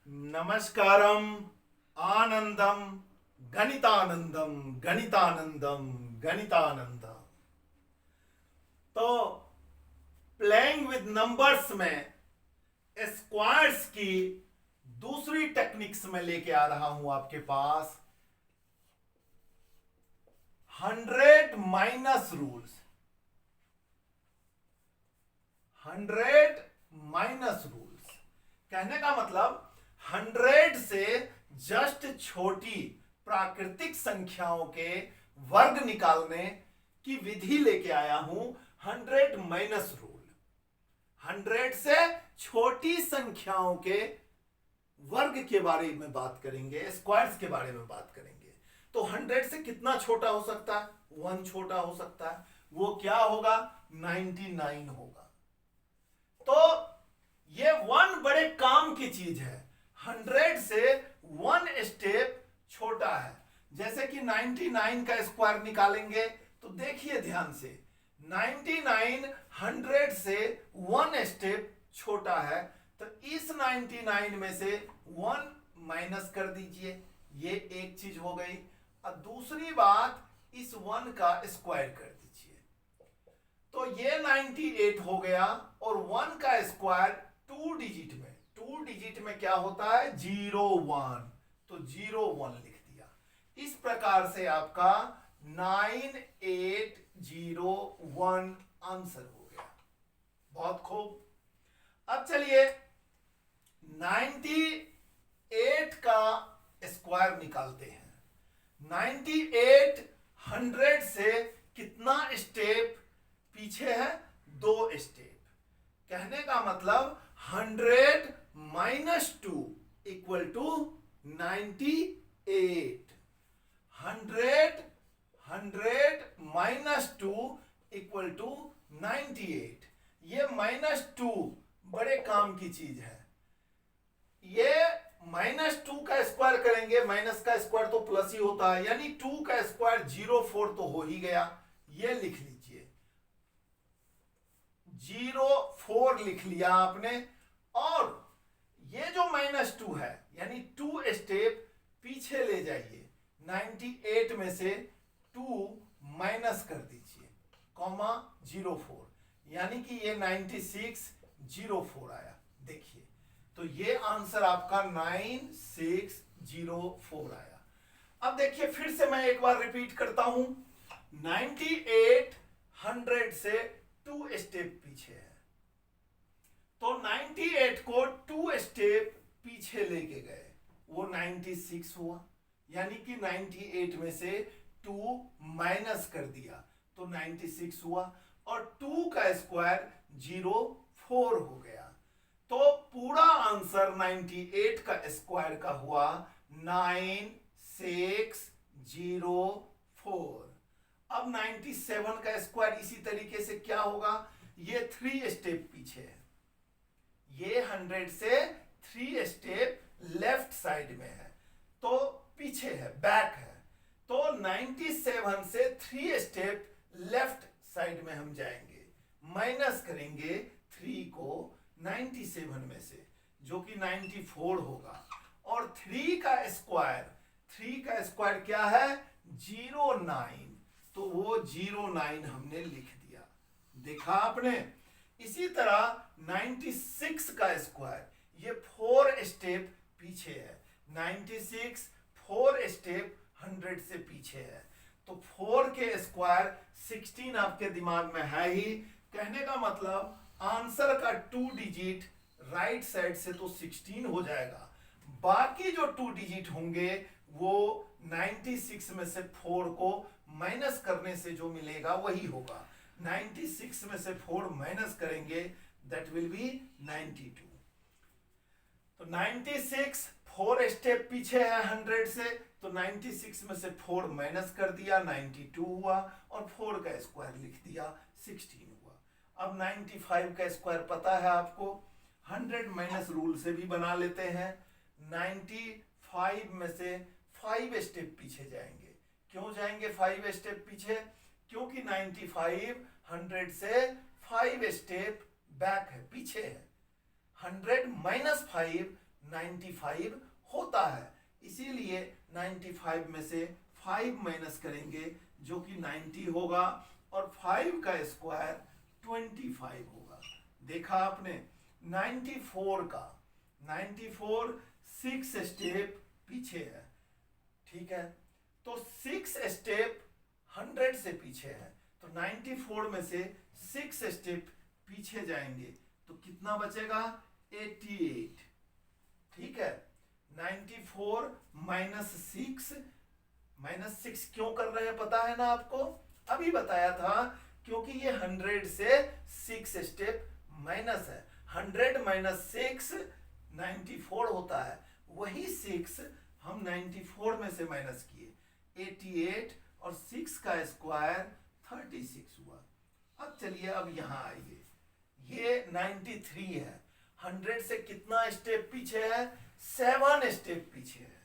नमस्कारम आनंदम गणितानंदम गणितानंदम गणितानंदम। तो playing with numbers में squares की दूसरी टेक्निक्स में लेके आ रहा हूं आपके पास 100 माइनस रूल्स। 100 माइनस रूल्स कहने का मतलब 100 से जस्ट छोटी प्राकृतिक संख्याओं के वर्ग निकालने की विधि लेके आया हूं 100 माइनस रूल। 100 से छोटी संख्याओं के वर्ग के बारे में बात करेंगे, स्क्वायर्स के बारे में बात करेंगे। तो 100 से कितना छोटा हो सकता है? 1 छोटा हो सकता है। वो क्या होगा? 99 होगा। तो ये 1 बड़े काम की चीज है। 100 से 1 स्टेप छोटा है। जैसे कि 99 का स्क्वायर निकालेंगे तो देखिए ध्यान से, 99 100 से 1 स्टेप छोटा है। तो इस 99 में से 1 माइनस कर दीजिए, ये एक चीज हो गई। और दूसरी बात, इस 1 का स्क्वायर कर दीजिए तो ये 98 हो गया। और 1 का स्क्वायर 2 डिजिट में क्या होता है? 01। तो 01 लिख दिया। इस प्रकार से आपका 9801 आंसर हो गया। बहुत खूब। अब चलिए 98 का स्क्वायर निकालते हैं। 98 100 से कितना स्टेप पीछे है? 2 स्टेप। कहने का मतलब 100 minus 2 equal to 98। 100 minus 2 equal to 98। ये -2 बड़े काम की चीज है। ये -2 का स्क्वायर करेंगे, माइनस का स्क्वायर तो प्लस ही होता है, यानी 2 का स्क्वायर 04 तो हो ही गया। ये लिख लीजिए, 04 लिख लिया आपने। और ये जो -2 है यानी 2 स्टेप पीछे ले जाइए। 98 में से 2 माइनस कर दीजिए, कॉमा 04, यानी कि ये 9604 आया। देखिए तो ये आंसर आपका 9604 आया। अब देखिए फिर से मैं एक बार रिपीट करता हूं। 98 100 से 2 स्टेप पीछे है। तो 98 को 2 स्टेप पीछे लेके गए, वो 96 हुआ। यानी कि 98 में से 2 माइनस कर दिया तो 96 हुआ। और 2 का स्क्वायर 04 हो गया। तो पूरा आंसर 98 का स्क्वायर का हुआ 9604। अब 97 का स्क्वायर इसी तरीके से क्या होगा? ये 3 स्टेप पीछे है। ये 100 से 3 स्टेप लेफ्ट साइड में है, तो पीछे है, बैक है। तो 97 से 3 स्टेप लेफ्ट साइड में हम जाएंगे, माइनस करेंगे 3 को 97 में से, जो कि 94 होगा। और 3 का स्क्वायर क्या है? 09। तो वो 09 हमने लिख दिया। देखा आपने? इसी तरह 96 का स्क्वायर, ये 4 स्टेप पीछे है। 96 4 स्टेप 100 से पीछे है। तो 4 के स्क्वायर 16 आपके दिमाग में है ही। कहने का मतलब आंसर का 2 डिजिट राइट साइड से तो 16 हो जाएगा। बाकी जो 2 डिजिट होंगे वो 96 में से 4 को माइनस करने से जो मिलेगा वही होगा। 96 में से 4 माइनस करेंगे, दैट विल बी 92। तो 96 4 स्टेप पीछे है 100 से, तो 96 में से 4 माइनस कर दिया, 92 हुआ। और 4 का स्क्वायर लिख दिया, 16 हुआ। अब 95 का स्क्वायर पता है आपको, 100 माइनस रूल से भी बना लेते हैं। 95 में से 5 स्टेप पीछे जाएंगे। क्यों जाएंगे 5 स्टेप पीछे? क्योंकि 95 100 से 5 स्टेप बैक है, पीछे है। 100 माइनस 5 95 होता है, इसीलिए 95 में से 5 माइनस करेंगे जो कि 90 होगा और 5 का स्क्वायर 25 होगा। देखा आपने 94 का 94 6 स्टेप पीछे है, ठीक है, तो 6 स्टेप 100 से पीछे है, तो 94 में से 6 स्टेप पीछे जाएंगे तो कितना बचेगा 88, ठीक है। 94 माइनस 6 क्यों कर रहे हैं पता है ना आपको, अभी बताया था, क्योंकि ये 100 से 6 स्टेप माइनस है। 100 माइनस 6 94 होता है, वही 6 हम 94 में से माइनस किए 88 और 6 का स्क्वायर 36 हुआ। अब चलिए अब यहाँ आइए, ये 93 है, 100 से कितना स्टेप पीछे है 7 स्टेप पीछे है,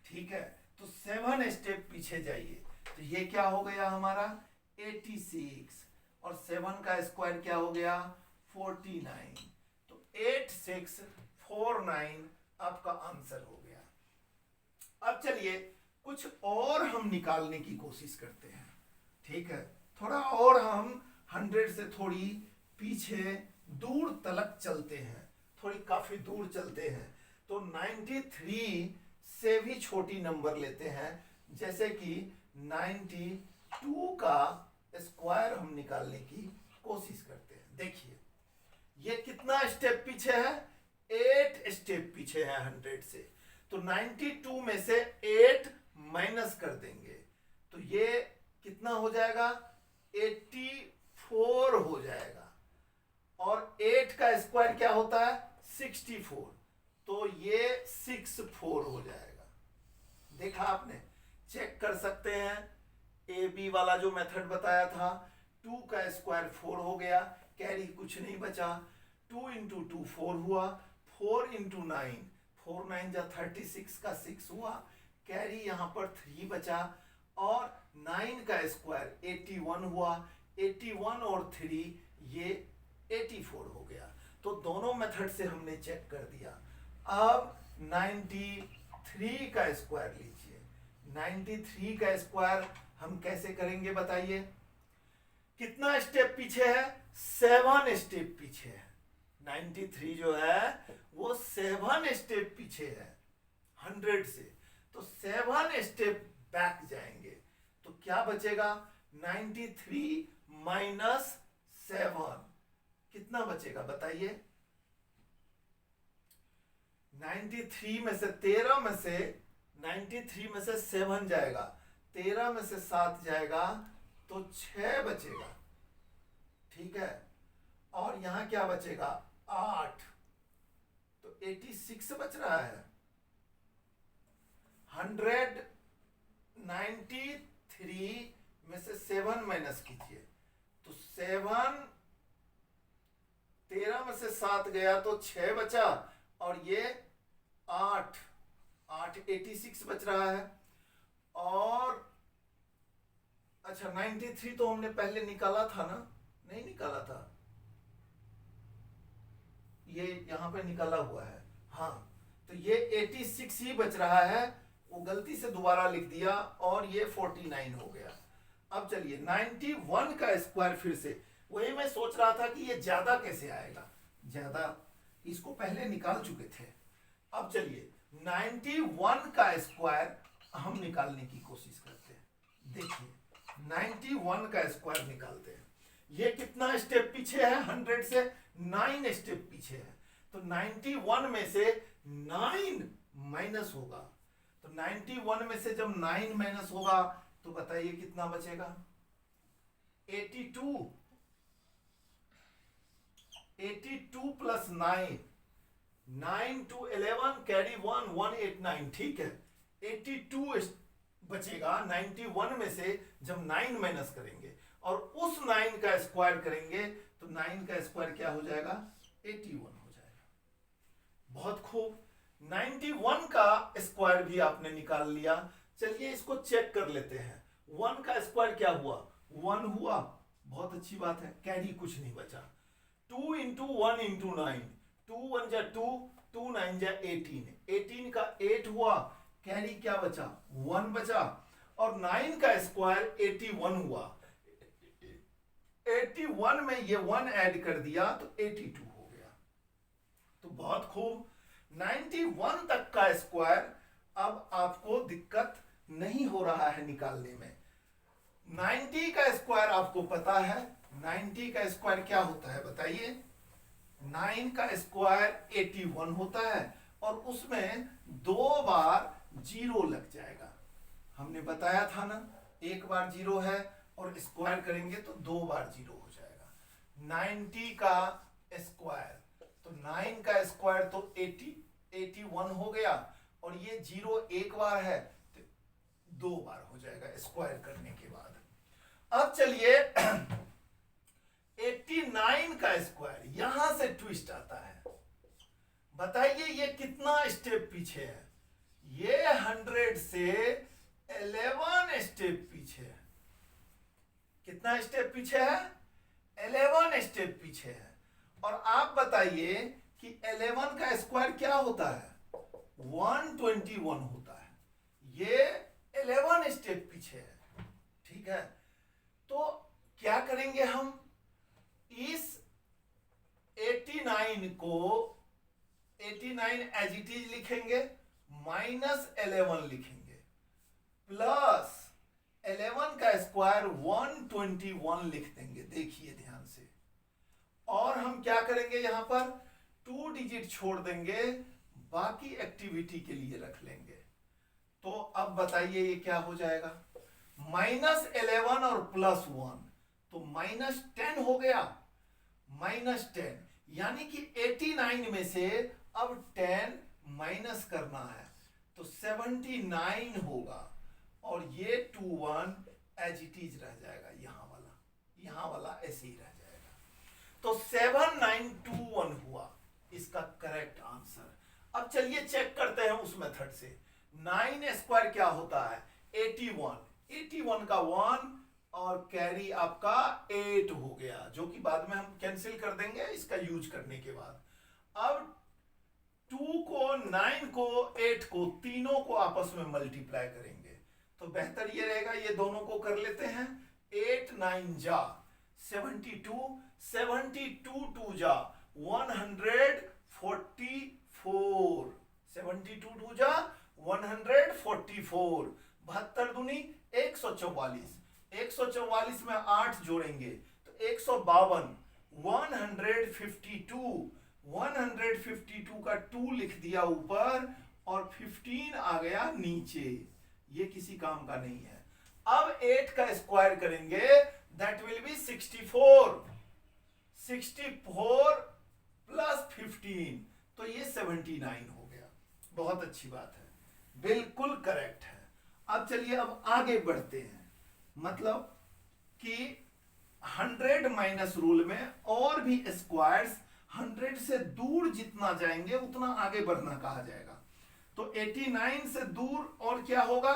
ठीक है, तो 7 स्टेप पीछे जाइए तो ये क्या हो गया हमारा 86 और 7 का स्क्वायर क्या हो गया 49, तो 8649 आपका आंसर हो गया। अब चलिए कुछ और हम निकालने की कोशिश करते हैं, ठीक है, थोड़ा और हम 100 से थोड़ी पीछे दूर तलक चलते हैं, थोड़ी काफी दूर चलते हैं, तो 93 से भी छोटी नंबर लेते हैं, जैसे कि 92 का स्क्वायर हम निकालने की कोशिश करते हैं। देखिए ये कितना स्टेप पीछे है 8 स्टेप पीछे है 100 से, तो 92 में से 8 माइनस कर देंगे तो ये कितना हो जाएगा 84 हो जाएगा, और 8 का स्क्वायर क्या होता है 64, तो ये 64 हो जाएगा। देखा आपने, चेक कर सकते हैं, ए बी वाला जो मेथड बताया था, 2 का स्क्वायर 4 हो गया, कैरी कुछ नहीं बचा, 2 इंटू 2 4 हुआ, 4 इंटू 9 4 9 जा 36 का 6 हुआ, कैरी यहाँ पर 3 बचा, और 9 का स्क्वायर 81 हुआ, 81 और 3 ये 84 हो गया। तो दोनों मेथड से हमने चेक कर दिया। अब 93 का स्क्वायर लीजिए, 93 का स्क्वायर हम कैसे करेंगे बताइए, कितना स्टेप पीछे है 7 स्टेप पीछे है, 93 जो है वो 7 स्टेप पीछे है 100 से, तो 7 स्टेप बैक जाएंगे तो क्या बचेगा 93 माइनस 7 कितना बचेगा बताइए, 93 में से 13 में से 93 में से 7 जाएगा, 13 में से 7 जाएगा तो 6 बचेगा, ठीक है, और यहां क्या बचेगा 8, तो 86 बच रहा है। 193 में से 7 माइनस कीजिए तो 7, 13 में से 7 गया तो 6 बचा, और ये 8 86 बच रहा है। और अच्छा 93 तो हमने पहले निकाला था ना, नहीं निकाला था, ये यहां पे निकाला हुआ है, हाँ, तो ये 86 ही बच रहा है, वो गलती से दोबारा लिख दिया और ये 49 हो गया। अब चलिए 91 का स्क्वायर, फिर से वही मैं सोच रहा था कि ये ज्यादा कैसे आएगा, ज्यादा इसको पहले निकाल चुके थे। अब चलिए 91 का स्क्वायर हम निकालने की कोशिश करते हैं। देखिए 91 का स्क्वायर निकालते हैं, ये कितना स्टेप पीछे है 100 से 9 स्टेप पीछे है, तो 91 में से 9 माइनस होगा, तो 91 में से जब 9 माइनस होगा तो बताइए कितना बचेगा 82, 82 प्लस 9, 9 to 11 कैरी 1 189, ठीक है, 82 बचेगा 91 में से जब 9 माइनस करेंगे और उस 9 का स्क्वायर करेंगे तो 9 का स्क्वायर क्या हो जाएगा 81 हो जाएगा। बहुत खूब, 91 का स्क्वायर भी आपने निकाल लिया। चलिए इसको चेक कर लेते हैं, 1 का स्क्वायर क्या हुआ 1 हुआ, बहुत अच्छी बात है, कैरी कुछ नहीं बचा, 2 इंटू 1 इंटू 9, 2 1 जा 2, 2 9 जा 18, 18 का 8 हुआ, कैरी क्या बचा 1 बचा, और 9 का स्क्वायर 81 हुआ, 81 में ये 1 ऐड कर दिया तो 82 हो गया। तो बहुत खूब, 91 तक का स्क्वायर अब आपको दिक्कत नहीं हो रहा है निकालने में। 90 का स्क्वायर आपको पता है, 90 का स्क्वायर क्या होता है बताइए। 9 का स्क्वायर 81 होता है और उसमें 2 बार 0 लग जाएगा। हमने बताया था ना, एक बार 0 है और स्क्वायर करेंगे तो 2 बार 0 हो जाएगा। 90 का स्क्वायर, तो 9 का स्क्वायर तो 81 हो गया, और ये 0 एक बार है तो 2 बार हो जाएगा स्क्वायर करने के बाद। अब चलिए 89 का स्क्वायर, यहां से ट्विस्ट आता है। बताइए ये कितना स्टेप पीछे है। ये 100 से 11 स्टेप पीछे है। कितना स्टेप पीछे है? 11 स्टेप पीछे है। और आप बताइए कि 11 का स्क्वायर क्या होता है? 121 होता है। ये 11 स्टेप पीछे है। ठीक है, तो क्या करेंगे हम? इस 89 को 89 एज इट इज लिखेंगे, -11 लिखेंगे, प्लस 11 का स्क्वायर 121 लिख देंगे। देखिए ध्यान से, और हम क्या करेंगे, यहां पर 2 डिजिट छोड़ देंगे, बाकी एक्टिविटी के लिए रख लेंगे। तो अब बताइए ये क्या हो जाएगा? -11 और +1, तो -10 हो गया। -10 यानी कि 89 में से अब 10 माइनस करना है, तो 79 होगा, और ये 21 एज इट इज रह जाएगा। यहां वाला ऐसे ही रह जाएगा। तो 7921 हुआ इसका करेक्ट आंसर। अब चलिए चेक करते हैं उस मेथड से। 9 स्क्वायर क्या होता है? 81, 81 का 1 और कैरी आपका 8 हो गया, जो कि बाद में हम कैंसिल कर देंगे इसका यूज करने के बाद। अब 2 को 9 को 8 को तीनों को आपस में मल्टीप्लाई करेंगे, तो बेहतर ये रहेगा ये दोनों को कर लेते हैं। 8 9 जा 72, 72 2 जा 144, 72 2 जा 144, 72 दूनी 144, 144 में 8 जोड़ेंगे तो 152, 152, 152 का 2 लिख दिया ऊपर और 15 आ गया नीचे। ये किसी काम का नहीं है। अब 8 का स्क्वायर करेंगे, दैट विल बी 64, 64 प्लस 15, तो ये 79 हो गया। बहुत अच्छी बात है, बिल्कुल करेक्ट है। अब चलिए अब आगे बढ़ते हैं। मतलब कि 100 माइनस रूल में और भी स्क्वायर्स 100 से दूर जितना जाएंगे उतना आगे बढ़ना कहा जाएगा। तो 89 से दूर और क्या होगा?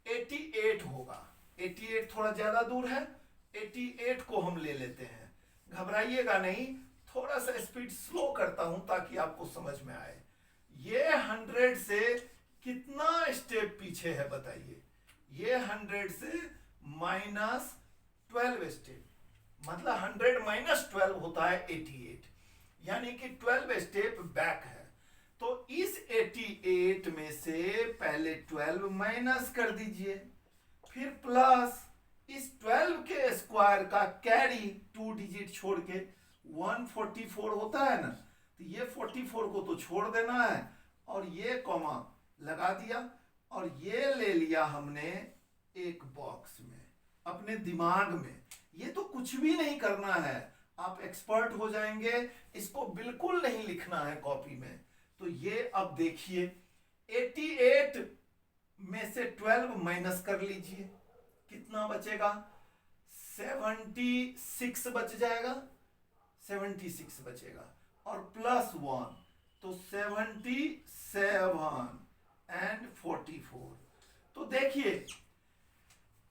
88 होगा। 88 थोड़ा ज्यादा दूर है, 88 को हम ले लेते हैं। घबराइएगा नहीं, थोड़ा सा स्पीड स्लो करता हूं ताकि आपको समझ में आए। ये 100 से कितना स्टेप पीछे है बताइए? ये 100 से -12 स्टेप, मतलब 100 - 12 होता है 88, यानी कि 12 स्टेप बैक है। तो इस 88 में से पहले 12 माइनस कर दीजिए, फिर प्लस इस 12 के स्क्वायर का कैरी 2 डिजिट छोड़ के 144 होता है ना, तो ये 44 को तो छोड़ देना है और ये कॉमा लगा दिया और ये ले लिया हमने एक बॉक्स में अपने दिमाग में। ये तो कुछ भी नहीं करना है, आप एक्सपर्ट हो जाएंगे। इसको बिल्कुल नहीं लिखना है कॉपी में। तो ये अब देखिए 88 में से 12 माइनस कर लीजिए, कितना बचेगा? 76 बच जाएगा, 76 बचेगा और प्लस 1 तो 77 एंड 44। तो देखिए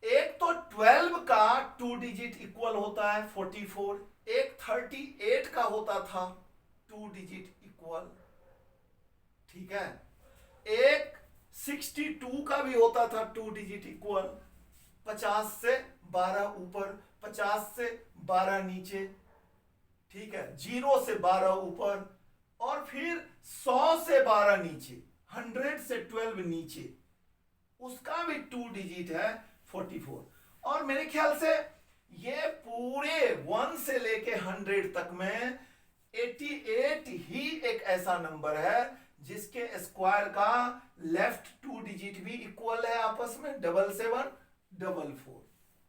एक तो 12 का 2 डिजिट इक्वल होता है 44, एक 38 का होता था 2 डिजिट इक्वल ठीक है। एक 62 का भी होता था 2 डिजिट इक्वल, 50 से 12 ऊपर, 50 से 12 नीचे, ठीक है, 0 से 12 ऊपर, और फिर 100 से 12 नीचे, 100 से 12 नीचे, उसका भी 2 डिजिट है 44। और मेरे ख्याल से ये पूरे 1 से लेके 100 तक में 88 ही एक ऐसा नंबर है जिसके स्क्वायर का लेफ्ट 2 डिजिट भी इक्वल है आपस में, 7744,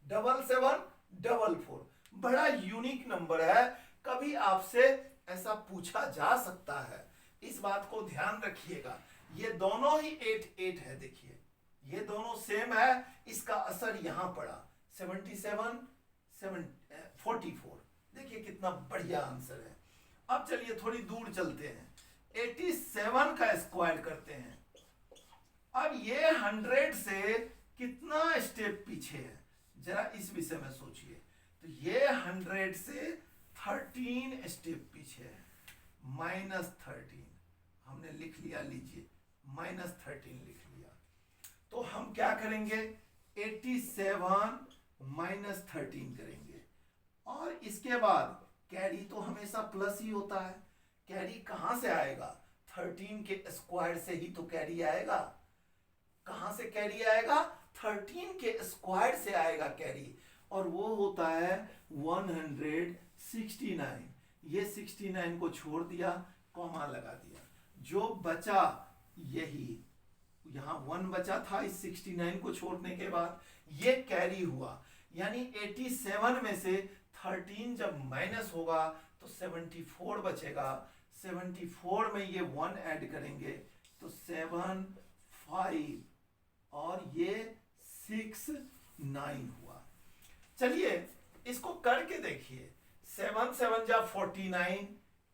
7744। बड़ा यूनिक नंबर है, कभी आपसे ऐसा पूछा जा सकता है, इस बात को ध्यान रखिएगा। ये दोनों ही 88 है, देखिए ये दोनों सेम है, इसका असर यहां पड़ा 77 44। देखिए कितना बढ़िया आंसर है। अब चलिए थोड़ी दूर चलते हैं, 87 का स्क्वायर करते हैं। अब ये 100 से कितना स्टेप पीछे है, जरा इस विषय में सोचिए। तो ये 100 से 13 स्टेप पीछे है, -13 हमने लिख लिया, लीजिए -13 लिख लिया। तो हम क्या करेंगे, 87 -13 करेंगे, और इसके बाद कैरी तो हमेशा प्लस ही होता है। कैरी कहां से आएगा, 13 के स्क्वायर से ही तो कैरी आएगा। कहां से कैरी आएगा, 13 के स्क्वायर से आएगा कैरी, और वो होता है 169। ये 69 को छोड़ दिया, कॉमा लगा दिया, जो बचा यही, यहां 1 बचा था इस 69 को छोड़ने के बाद, ये कैरी हुआ। यानी 87 में से 13 जब माइनस होगा तो 74 बचेगा। 74 में ये 1 ऐड करेंगे तो 7 5 और ये 6 9 हुआ। चलिए इसको करके देखिए, 7 7 जा 49,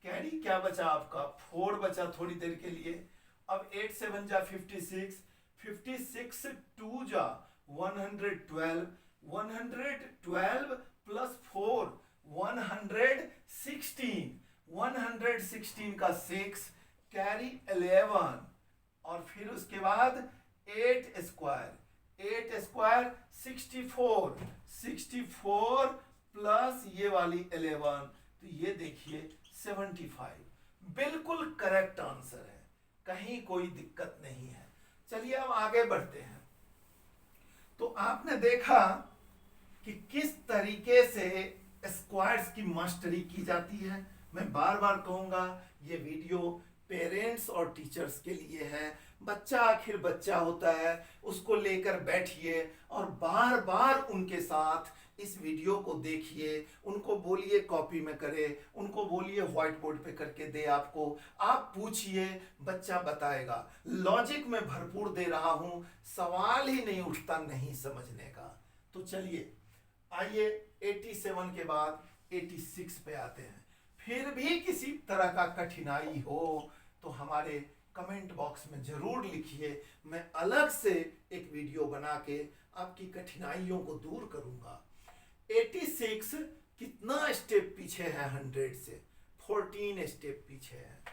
कैरी क्या बचा आपका, 4 बचा थोड़ी देर के लिए। अब 8 7 जा 56, 56 2 जा 112, 112 प्लस 4 116, 116 का 6, कैरी 11, और फिर उसके बाद 8 स्क्वायर, 8 स्क्वायर 64, 64 प्लस ये वाली 11, तो ये देखिए 75। बिल्कुल करेक्ट आंसर है, कहीं कोई दिक्कत नहीं है। चलिए अब आगे बढ़ते हैं। तो आपने देखा कि किस तरीके से स्क्वायर्स की मास्टरी की जाती है। मैं बार बार कहूंगा, ये वीडियो पेरेंट्स और टीचर्स के लिए है। बच्चा आखिर बच्चा होता है, उसको लेकर बैठिए और बार बार उनके साथ इस वीडियो को देखिए, उनको बोलिए कॉपी में करे, उनको बोलिए व्हाइट बोर्ड पे करके दे आपको, आप पूछिए, बच्चा बताएगा। लॉजिक में भरपूर दे रहा हूं, सवाल ही नहीं उठता नहीं समझने का। तो चलिए आइए 87 के बाद 86 पे आते हैं। फिर भी किसी तरह का कठिनाई हो तो हमारे कमेंट बॉक्स में जरूर लिखिए, मैं अलग से एक वीडियो बना के आपकी कठिनाइयों को दूर करूंगा। 86 कितना स्टेप पीछे है 100 से, 14 स्टेप पीछे है।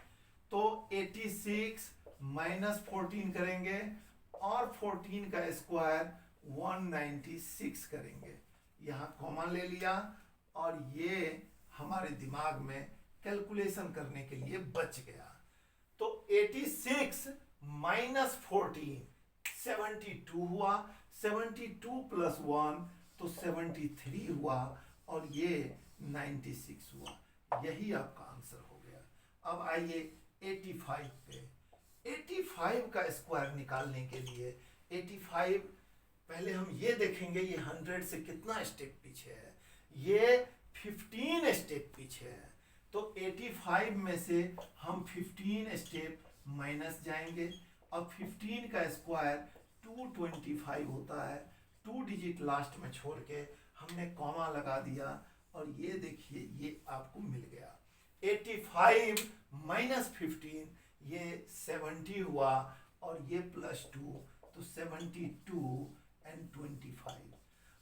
तो 86 माइनस 14 करेंगे और 14 का स्क्वायर 196 करेंगे। यहां कॉमा ले लिया और ये हमारे दिमाग में कैलकुलेशन करने के लिए बच गया। तो 86 माइनस 14 72 हुआ, 72 प्लस 1 तो 73 हुआ, और ये 96 हुआ। यही आपका आंसर हो गया। अब आइए 85 पे। 85 का स्क्वायर निकालने के लिए 85, पहले हम ये देखेंगे ये 100 से कितना स्टेप पीछे है। ये 15 स्टेप पीछे है। तो 85 में से हम 15 स्टेप माइनस जाएंगे। अब 15 का स्क्वायर 225 होता है। 2 डिजिट लास्ट में छोड़ के हमने कॉमा लगा दिया और ये देखिए ये आपको मिल गया। 85 माइनस 15 ये 70 हुआ, और ये प्लस 2 तो 72 एंड 25।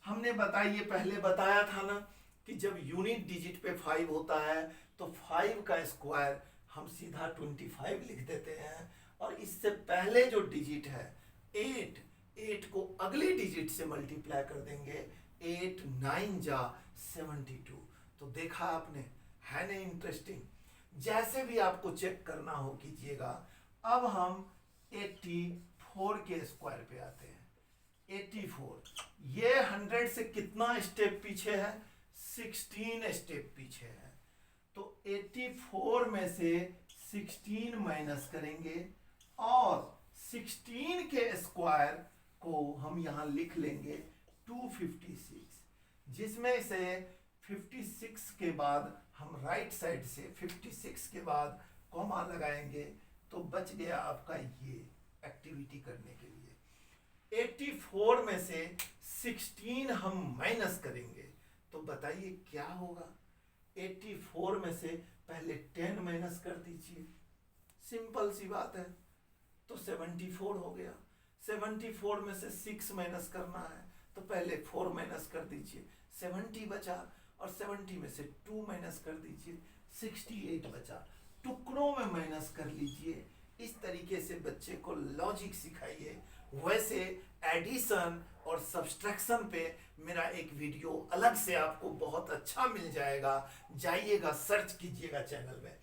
हमने बताइए पहले बताया था ना कि जब यूनिट डिजिट पे 5 होता है तो 5 का स्क्वायर हम सीधा 25 लिख देते हैं, और इससे पहले जो डिजिट है 8, 8 को अगली डिजिट से मल्टीप्लाई कर देंगे, 8 9 जा 72। तो देखा आपने, है ना इंटरेस्टिंग। जैसे भी आपको चेक करना हो कीजिएगा। अब हम 84 के स्क्वायर पे आते हैं। 84 ये 100 से कितना स्टेप पीछे है? 16 स्टेप पीछे है। तो 84 में से 16 माइनस करेंगे और 16 के स्क्वायर को हम यहां लिख लेंगे 256, जिसमें से 56 के बाद हम राइट साइड से 56 के बाद कॉमा लगाएंगे, तो बच गया आपका ये एक्टिविटी करने के लिए। 84 में से 16 हम माइनस करेंगे, तो बताइए क्या होगा? 84 में से पहले 10 माइनस कर दीजिए, सिंपल सी बात है, तो 74 हो गया। 74 में से 6 माइनस करना है, तो पहले 4 माइनस कर दीजिए, 70 बचा, और 70 में से 2 माइनस कर दीजिए, 68 बचा। टुकड़ों में माइनस कर लीजिए। इस तरीके से बच्चे को लॉजिक सिखाइए। वैसे एडिशन और सब्सट्रैक्शन पे मेरा एक वीडियो अलग से आपको बहुत अच्छा मिल जाएगा, जाइएगा सर्च कीजिएगा चैनल में।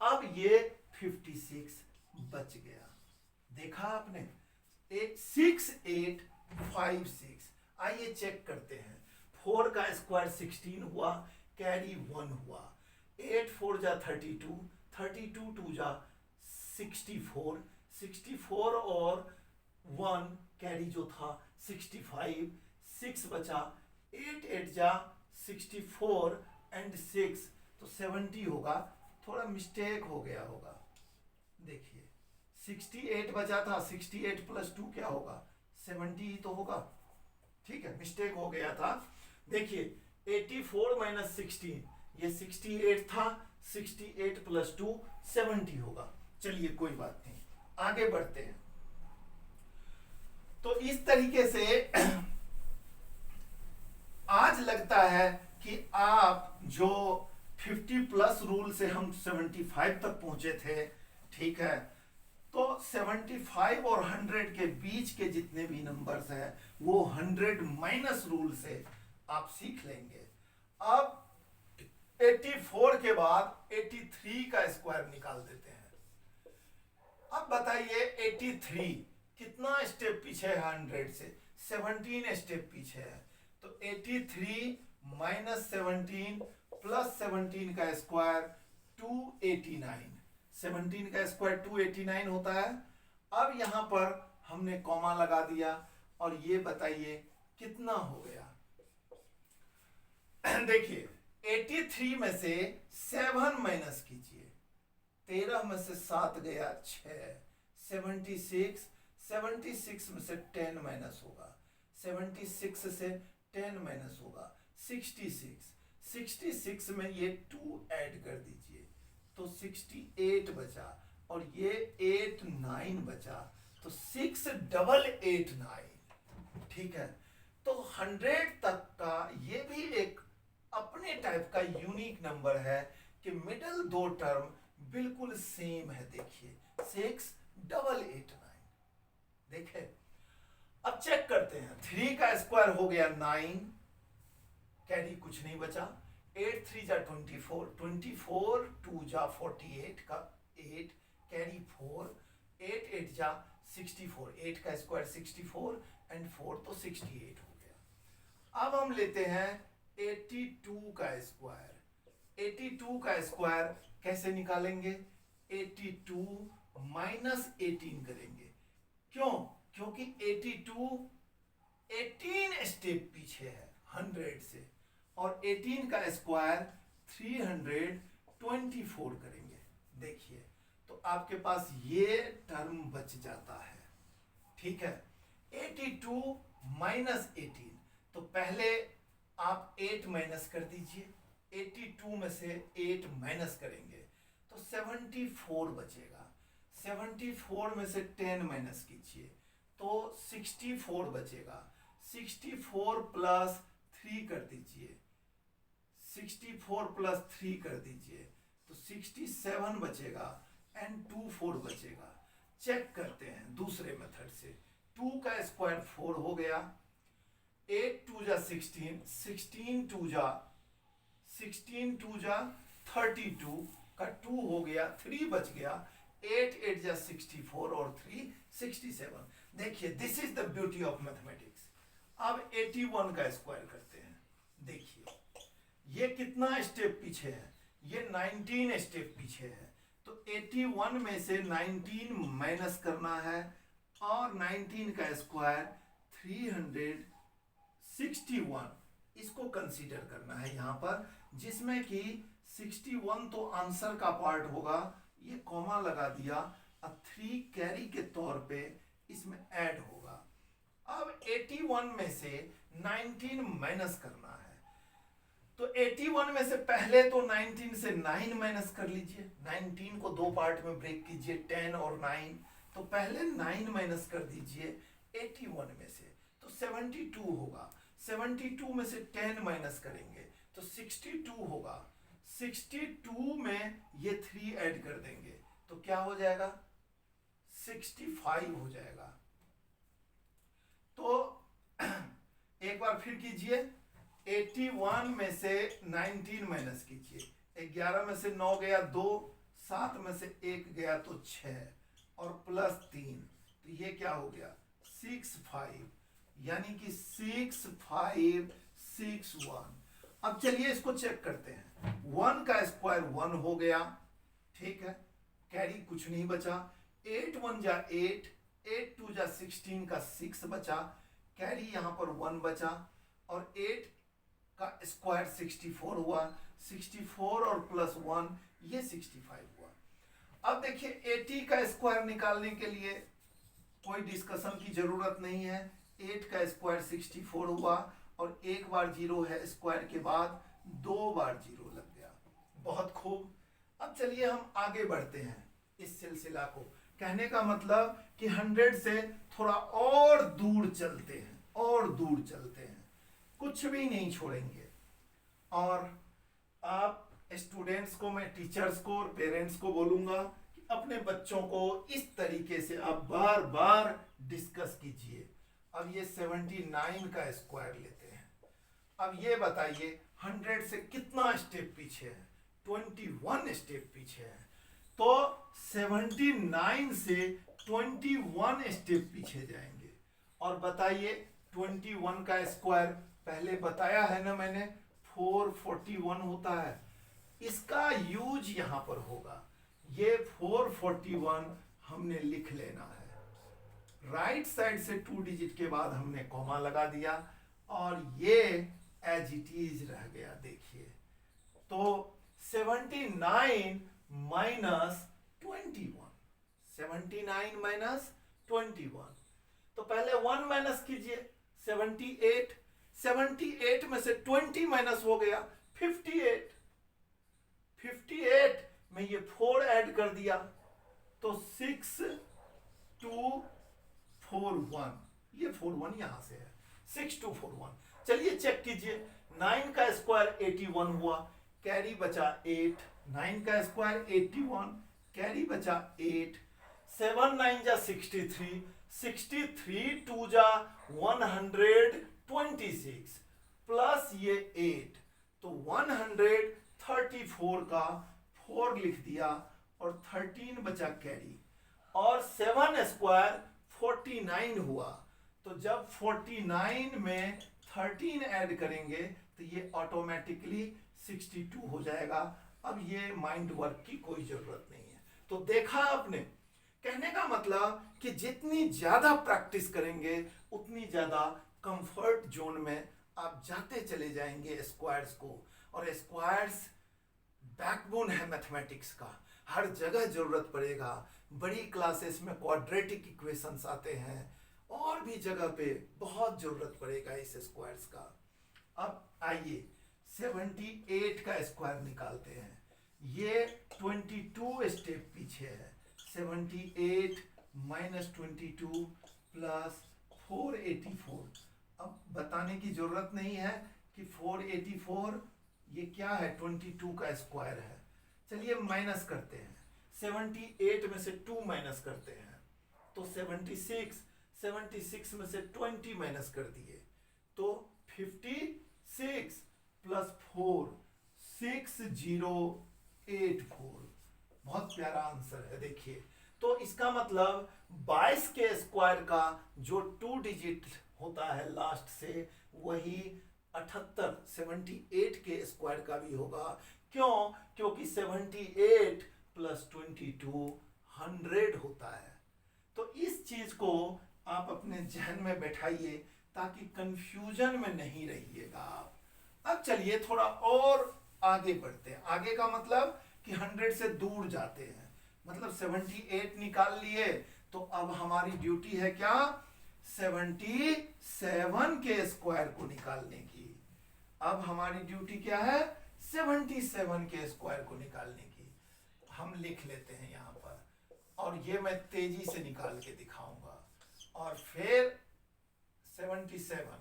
अब ये 56 बच गया, देखा आपने? 6856। आइए चेक करते हैं। 4 का स्क्वायर 16 हुआ, कैरी 1 हुआ। 8 4 जा 32, 32 2 जा 64, 64 और 1 कैरी जो था 65, 6 बचा, 8 8 जा 64 एंड 6, तो 70 होगा। थोड़ा मिस्टेक हो गया होगा, देखिए 68 बचा था, 68 प्लस 2 क्या होगा? 70 ही तो होगा। ठीक है, मिस्टेक हो गया था। देखिए 84 माइनस 16, ये 68 था, 68 प्लस 2 70 होगा। चलिए कोई बात नहीं, आगे बढ़ते हैं। तो इस तरीके से आज लगता है कि आप जो 50 प्लस रूल से हम 75 तक पहुंचे थे, ठीक है, तो 75 और 100 के बीच के जितने भी नंबर्स हैं वो 100 माइनस रूल से आप सीख लेंगे। अब 84 के बाद 83 का स्क्वायर निकाल देते हैं। अब बताइए 83 कितना स्टेप पीछे है? 100 से 17 स्टेप पीछे है। तो 83 माइनस 17 प्लस 17 का स्क्वायर 289। 17 का स्क्वायर 289 होता है। अब यहां पर हमने कॉमा लगा दिया, और ये बताइए कितना हो गया? देखिए 83 में से 7 माइनस कीजिए, 13 में से 7 गया 6, 76, 76 में से 10 माइनस होगा, 76 से 10 माइनस होगा 66, 66 में ये 2 ऐड कर दीजिए, तो 68 बचा, और ये 8 9 बचा, तो 6889। ठीक है, तो 100 तक का ये भी एक अपने टाइप का यूनिक नंबर है कि मिडल दो टर्म बिल्कुल सेम है। देखिए 6889। देखे, अब चेक करते हैं। 3 का स्क्वायर हो गया 9, कैरी कुछ नहीं बचा। 8 3 जा 24, 24 2 जा 48 का 8, कैरी 4, 8 8 जा 64, 8 का स्क्वायर 64 एंड 4 तो 68 हो गया। अब हम लेते हैं 82 का स्क्वायर। 82 का स्क्वायर कैसे निकालेंगे? 82 माइनस 18 करेंगे। क्यों? क्योंकि 82 18 स्टेप पीछे है 100 से, और 18 का स्क्वायर 324 करेंगे। देखिए, तो आपके पास ये टर्म बच जाता है। ठीक है, 82 माइनस 18, तो पहले आप 8 माइनस कर दीजिए। 82 में से 8 माइनस करेंगे तो 74 बचेगा। 74 में से 10 माइनस कीजिए तो 64 बचेगा। 64 प्लस 3 कर दीजिए, 64 प्लस 3 कर दीजिए तो 67 बचेगा एंड 24 बचेगा। चेक करते हैं दूसरे मेथड से। 2 का स्क्वायर 4 हो गया, 8 2 जा 16, 16 2 जा 32 का 2 हो गया, 3 बच गया, 8 8 जा 64 और 3 67। देखिए this is the beauty of mathematics. अब 81 का स्क्वायर करते हैं। देखिए ये कितना स्टेप पीछे है, ये 19 स्टेप पीछे है। तो 81 में से 19 माइनस करना है और 19 का स्क्वायर 361 इसको कंसीडर करना है यहाँ पर, जिसमें कि 61 तो आंसर का पार्ट होगा, ये कॉमा लगा दिया। अब 3 कैरी के तौर पे इसमें ऐड होगा। अब 81 में से 19 माइनस करना है। तो 81 में से पहले तो 19 से 9 माइनस कर लीजिए। 19 को दो पार्ट में ब्रेक कीजिए, 10 और 9। तो पहले 9 माइनस कर दीजिए 81 में से, तो 72 होगा। 72 में से 10 माइनस करेंगे तो 62 होगा। 62 में ये 3 ऐड कर देंगे तो क्या हो जाएगा, 65 हो जाएगा। तो एक बार फिर कीजिए, 81 में से 19 माइनस कीजिए। 11 में से 9 गया 2, 7 में से 1 गया तो 6 और प्लस 3, तो ये क्या हो गया 65, यानी कि 6561। अब चलिए इसको चेक करते हैं। 1 का स्क्वायर 1 हो गया, ठीक है, कैरी कुछ नहीं बचा। 8 1 जा 8, 8 2 जा 16 का 6 बचा, कैरी यहां पर 1 बचा। और 8 का स्क्वायर 64 हुआ, 64 और प्लस 1 ये 65 हुआ। अब देखिए 80 का स्क्वायर निकालने के लिए कोई डिस्कशन की जरूरत नहीं है। 8 का स्क्वायर 64 हुआ और एक बार जीरो है, स्क्वायर के बाद 2 बार जीरो लग गया। बहुत खूब। अब चलिए हम आगे बढ़ते हैं इस सिलसिला को। कहने का मतलब कि 100 से थोड़ा और दूर चलते हैं, और दूर चलते हैं, कुछ भी नहीं छोड़ेंगे। और आप स्टूडेंट्स को, मैं टीचर्स को और पेरेंट्स को बोलूंगा कि अपने बच्चों को इस तरीके से आप बार बार डिस्कस कीजिए। अब ये 79 का स्क्वायर लेते हैं। अब ये बताइए 100 से कितना स्टेप पीछे है, 21 स्टेप पीछे है। तो 79 से 21 स्टेप पीछे जाएंगे। और बताइए 21 का स्क्वायर पहले बताया है ना मैंने, 441 होता है। इसका यूज यहां पर होगा। ये 441 हमने लिख लेना है। राइट साइड से 2 डिजिट के बाद हमने कॉमा लगा दिया और ये एज इट इज रह गया। देखिए तो 79 माइनस 21, 79 माइनस 21, तो पहले 1 माइनस कीजिए, 78, 78 में से 20 माइनस हो गया 58, 58 में ये 4 ऐड कर दिया तो 6241, ये 41 यहां से है, 6241। चलिए चेक कीजिए, 9 का स्क्वायर 81 हुआ, कैरी बचा 8, 9 का स्क्वायर 81, कैरी बचा 8, 7 9 जा 63, 63 2 जा 126 प्लस ये 8, तो 134 का 4 लिख दिया और 13 बचा कैरी। और 7 स्क्वायर 49 हुआ, तो जब 49 में 13 ऐड करेंगे तो ये ऑटोमेटिकली 62 हो जाएगा। अब ये माइंड वर्क की कोई जरूरत नहीं है। तो देखा आपने, कहने का मतलब कि जितनी ज्यादा प्रैक्टिस करेंगे उतनी ज्यादा कंफर्ट जोन में आप जाते चले जाएंगे स्क्वायर्स को। और स्क्वायर्स बैकबोन है मैथमेटिक्स का, हर जगह जरूरत पड़ेगा। बड़ी क्लासेस में क्वाड्रेटिक इक्वेशंस आते हैं और भी जगह पे बहुत जरूरत पड़ेगा इस स्क्वायर्स का। अब आइए 78 का स्क्वायर निकालते हैं। ये 22 स्टेप पीछे है। 78 माइनस 22 प्लस 484। अब बताने की जरूरत नहीं है कि 484 ये क्या है, 22 का स्क्वायर है। चलिए माइनस करते हैं, 78 में से 2 माइनस करते हैं तो 76 में से 20 माइनस कर दिए तो 56 प्लस 4 6084। बहुत प्यारा आंसर है। देखिए तो इसका मतलब 22 के स्क्वायर का जो 2 डिजिट होता है लास्ट से, वही 78 के स्क्वायर का भी होगा। क्यों? क्योंकि 78 प्लस 22 100 होता है। तो इस चीज को आप अपने जहन में बैठाइए ताकि कंफ्यूजन में नहीं रहिएगा आप। अब चलिए थोड़ा और आगे बढ़ते हैं। आगे का मतलब कि 100 से दूर जाते हैं, मतलब 78 निकाल लिए तो अब हमारी ड्यूटी है क्या? 77 के स्क्वायर को निकालने की। अब हमारी ड्यूटी क्या है? 77 के स्क्वायर को निकालने की। हम लिख लेते हैं यहां पर, और ये मैं तेजी से निकाल के दिखाऊंगा। और फिर 77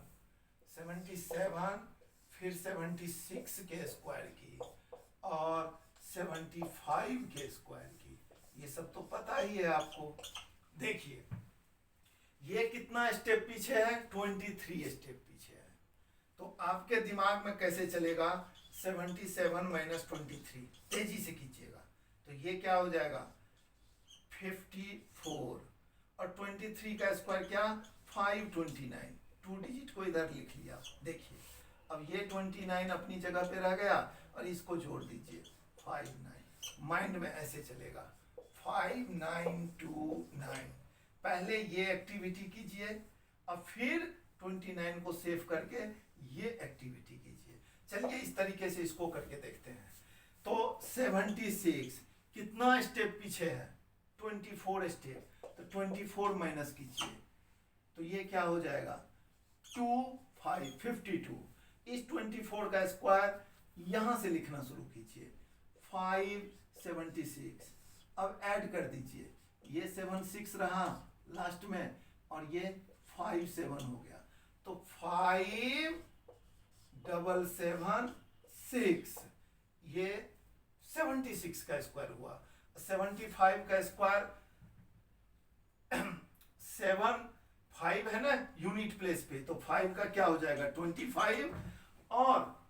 फिर 76 के स्क्वायर की और 75 के स्क्वायर की। ये सब तो पता ही है आपको। देखिए ये कितना स्टेप पीछे है? 23 स्टेप पीछे है। तो आपके दिमाग में कैसे चलेगा? 77 माइनस 23, तेजी से कीजिएगा। तो ये क्या हो जाएगा? 54 और 23 का स्क्वायर क्या? 529। 2 डिजिट को इधर लिख लिया। देखिए अब ये 29 अपनी जगह पे रह गया और इसको जोड़ दीजिए 59। माइंड में ऐसे चलेगा 5929। पहले ये एक्टिविटी कीजिए, अब फिर 29 को सेव करके ये एक्टिविटी कीजिए। चलिए इस तरीके से इसको करके देखते हैं। तो 76 कितना स्टेप पीछे है? 24 स्टेप। तो 24 माइनस कीजिए तो ये क्या हो जाएगा? 52। इस 24 का स्क्वायर यहां से लिखना शुरू कीजिए 576। अब ऐड कर दीजिए, ये 76 रहा लास्ट में और ये 57 हो गया। तो 5776 ये 76 का स्क्वायर हुआ। 75 का स्क्वायर 5 है ना यूनिट प्लेस पे, तो 5 का क्या हो जाएगा? 25 और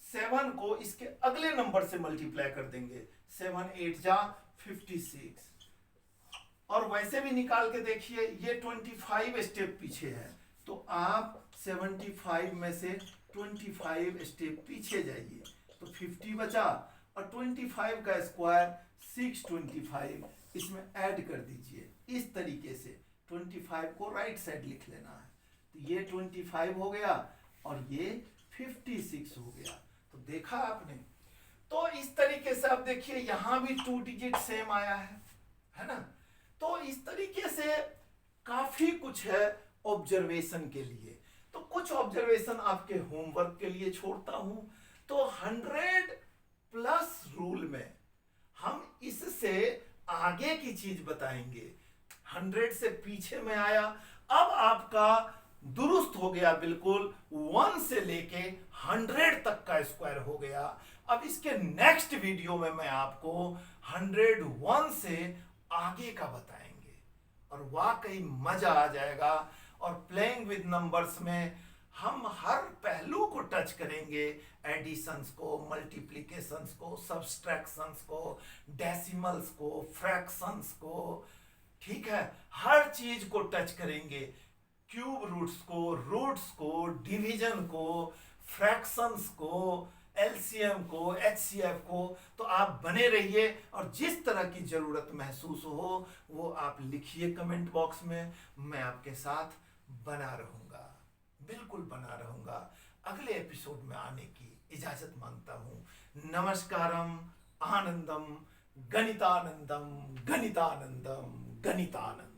7 को इसके अगले नंबर से मल्टीप्लाई कर देंगे। 7 8 जा 56। और वैसे भी निकाल के देखिए ये 25 स्टेप पीछे है, तो आप 75 में से 25 स्टेप पीछे जाइए तो 50 बचा और 25 का स्क्वायर 625 इसमें ऐड कर दीजिए। इस तरीके से 25 को राइट साइड लिख लेना है। तो ये 25 हो गया और ये 56 हो गया। तो देखा आपने? तो इस तरीके से आप देखिए यहां भी 2 डिजिट सेम आया है ना? तो इस तरीके से काफी कुछ है ऑब्जर्वेशन के लिए। तो कुछ ऑब्जर्वेशन आपके होमवर्क के लिए छोड़ता हूं। तो 100 प्लस रूल में हम इससे आगे की चीज बताएंगे। 100 से पीछे में आया, अब आपका दुरुस्त हो गया बिल्कुल। 1 से लेके 100 तक का स्क्वायर हो गया। अब इसके नेक्स्ट वीडियो में मैं आपको 101 से आगे का बताएंगे और वाकई मजा आ जाएगा। और प्लेइंग विद नंबर्स में हम हर पहलू को टच करेंगे। एडिशंस को, मल्टीप्लिकेशंस को, सब्सट्रैक्शंस को, डेसिमल्स को, फ्रैक्शंस को, ठीक है, हर चीज को टच करेंगे। क्यूब रूट्स को, डिवीजन को, फ्रैक्शंस को, एलसीएम को, एचसीएफ को। तो आप बने रहिए और जिस तरह की जरूरत महसूस हो वो आप लिखिए कमेंट बॉक्स में। मैं आपके साथ बना रहूंगा, बिल्कुल बना रहूंगा। अगले एपिसोड में आने की इजाजत मांगता हूं। नमस्कारम, आनंदम, गणितानंदम, गणितानंदम, गणितानंदम।